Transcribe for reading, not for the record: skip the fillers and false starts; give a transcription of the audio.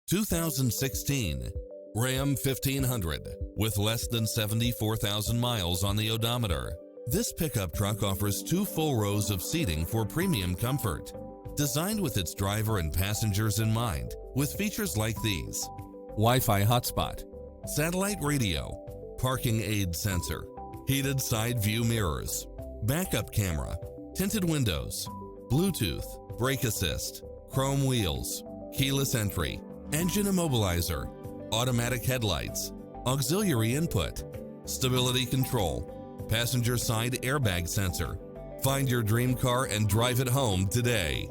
2016 Ram 1500 with less than 74,000 miles on the odometer. This pickup truck offers 2 full rows of seating for premium comfort. Designed with its driver and passengers in mind, with features like these: Wi-Fi hotspot, satellite radio, parking aid sensor, heated side view mirrors, backup camera, tinted windows, Bluetooth, brake assist, chrome wheels, keyless entry, engine immobilizer, automatic headlights, auxiliary input, stability control, passenger side airbag sensor. Find your dream car and drive it home today.